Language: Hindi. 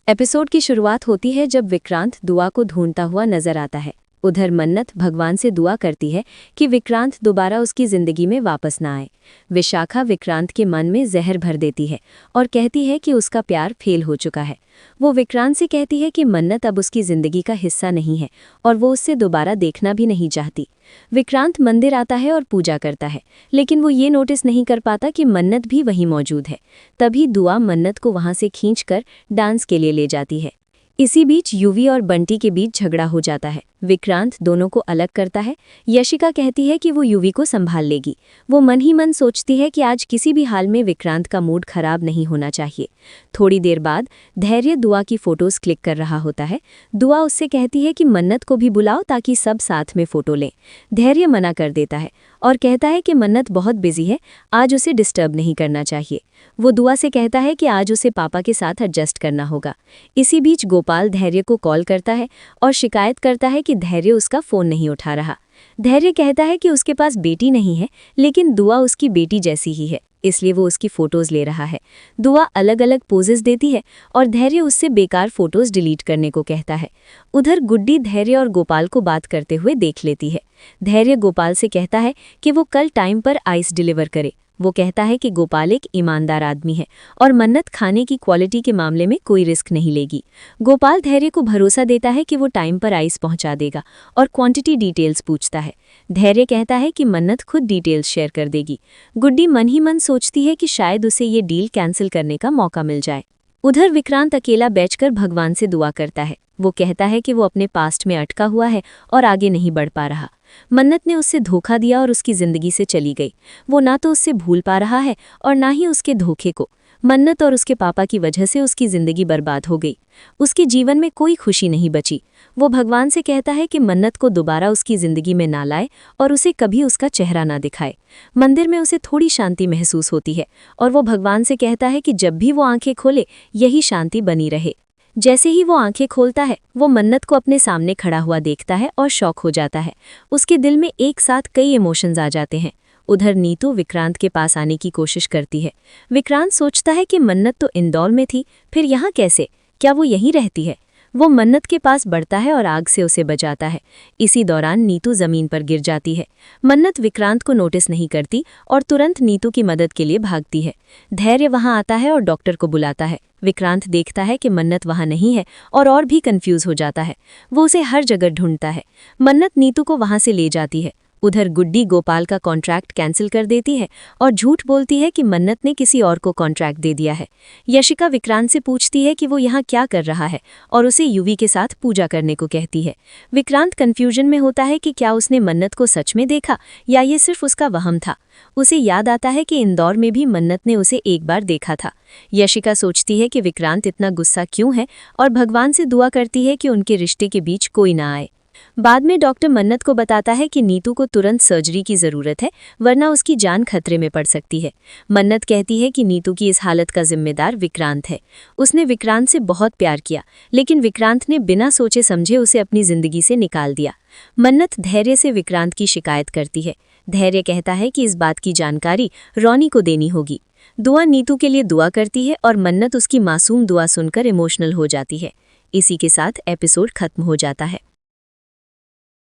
एपिसोड की शुरुआत होती है जब विक्रांत दुआ को ढूंढता हुआ नजर आता है। उधर मन्नत भगवान से दुआ करती है कि विक्रांत दोबारा उसकी जिंदगी में वापस ना आए। विशाखा विक्रांत के मन में जहर भर देती है और कहती है कि उसका प्यार फेल हो चुका है। वो विक्रांत से कहती है कि मन्नत अब उसकी जिंदगी का हिस्सा नहीं है और वो उससे दोबारा देखना भी नहीं चाहती। विक्रांत मंदिर आता है और पूजा करता है, लेकिन वो ये नोटिस नहीं कर पाता कि मन्नत भी वहीं मौजूद है। तभी दुआ मन्नत को वहां से खींचकर डांस के लिए ले जाती है। इसी बीच युवी और बंटी के बीच झगड़ा हो जाता है। विक्रांत दोनों को अलग करता है। यशिका कहती है कि वो युवी को संभाल लेगी। वो मन ही मन सोचती है कि आज किसी भी हाल में विक्रांत का मूड खराब नहीं होना चाहिए। थोड़ी देर बाद धैर्य दुआ की फोटोज क्लिक कर रहा होता है। दुआ उससे कहती है कि मन्नत को भी बुलाओ ताकि सब साथ में फोटो लें। धैर्य मना कर देता है और कहता है कि मन्नत बहुत बिजी है, आज उसे डिस्टर्ब नहीं करना चाहिए। वो दुआ से कहता है कि आज उसे पापा के साथ एडजस्ट करना होगा। इसी बीच गोपाल धैर्य को कॉल करता है और शिकायत करता है कि धैर्य उसका फ़ोन नहीं उठा रहा। धैर्य कहता है कि उसके पास बेटी नहीं है, लेकिन दुआ उसकी बेटी जैसी ही है, इसलिए वो उसकी फ़ोटोज़ ले रहा है। दुआ अलग अलग पोजेस देती है और धैर्य उससे बेकार फ़ोटोज़ डिलीट करने को कहता है। उधर गुड्डी धैर्य और गोपाल को बात करते हुए देख लेती है। धैर्य गोपाल से कहता है कि वो कल टाइम पर आइस डिलीवर करे। वो कहता है कि गोपाल एक ईमानदार आदमी है और मन्नत खाने की क्वालिटी के मामले में कोई रिस्क नहीं लेगी। गोपाल धैर्य को भरोसा देता है कि वो टाइम पर आइस पहुंचा देगा और क्वांटिटी डिटेल्स पूछता है। धैर्य कहता है कि मन्नत खुद डिटेल्स शेयर कर देगी। गुड्डी मन ही मन सोचती है कि शायद उसे ये डील कैंसिल करने का मौका मिल जाए। उधर विक्रांत अकेला बैठकर भगवान से दुआ करता है। वो कहता है कि वो अपने पास्ट में अटका हुआ है और आगे नहीं बढ़ पा रहा। मन्नत ने उससे धोखा दिया और उसकी जिंदगी से चली गई। वो ना तो उससे भूल पा रहा है और ना ही उसके धोखे को। मन्नत और उसके पापा की वजह से उसकी जिंदगी बर्बाद हो गई। उसके जीवन में कोई खुशी नहीं बची। वो भगवान से कहता है कि मन्नत को दोबारा उसकी जिंदगी में ना लाए और उसे कभी उसका चेहरा ना दिखाए। मंदिर में उसे थोड़ी शांति महसूस होती है और वो भगवान से कहता है कि जब भी वो आंखें खोले यही शांति बनी रहे। जैसे ही वो आंखें खोलता है, वो मन्नत को अपने सामने खड़ा हुआ देखता है और शॉक हो जाता है। उसके दिल में एक साथ कई इमोशंस आ जाते हैं। उधर नीतू विक्रांत के पास आने की कोशिश करती है। विक्रांत सोचता है कि मन्नत तो इंदौर में थी, फिर यहाँ कैसे? क्या वो यहीं रहती है? वो मन्नत के पास बढ़ता है और आग से उसे बचाता है। इसी दौरान नीतू जमीन पर गिर जाती है। मन्नत विक्रांत को नोटिस नहीं करती और तुरंत नीतू की मदद के लिए भागती है। धैर्य वहां आता है और डॉक्टर को बुलाता है। विक्रांत देखता है कि मन्नत वहां नहीं है और भी कंफ्यूज हो जाता है। वो उसे हर जगह ढूंढता है। मन्नत नीतू को वहां से ले जाती है। उधर गुड्डी गोपाल का कॉन्ट्रैक्ट कैंसिल कर देती है और झूठ बोलती है कि मन्नत ने किसी और को कॉन्ट्रैक्ट दे दिया है। यशिका विक्रांत से पूछती है कि वो यहाँ क्या कर रहा है और उसे युवी के साथ पूजा करने को कहती है। विक्रांत कंफ्यूजन में होता है कि क्या उसने मन्नत को सच में देखा या ये सिर्फ उसका वहम था। उसे याद आता है कि इंदौर में भी मन्नत ने उसे एक बार देखा था। यशिका सोचती है कि विक्रांत इतना गुस्सा क्यों है और भगवान से दुआ करती है कि उनके रिश्ते के बीच कोई ना आए। बाद में डॉक्टर मन्नत को बताता है कि नीतू को तुरंत सर्जरी की ज़रूरत है, वरना उसकी जान खतरे में पड़ सकती है। मन्नत कहती है कि नीतू की इस हालत का जिम्मेदार विक्रांत है। उसने विक्रांत से बहुत प्यार किया, लेकिन विक्रांत ने बिना सोचे समझे उसे अपनी ज़िंदगी से निकाल दिया। मन्नत धैर्य से विक्रांत की शिकायत करती है। धैर्य कहता है कि इस बात की जानकारी रौनी को देनी होगी। दुआ नीतू के लिए दुआ करती है और मन्नत उसकी मासूम दुआ सुनकर इमोशनल हो जाती है। इसी के साथ एपिसोड खत्म हो जाता है।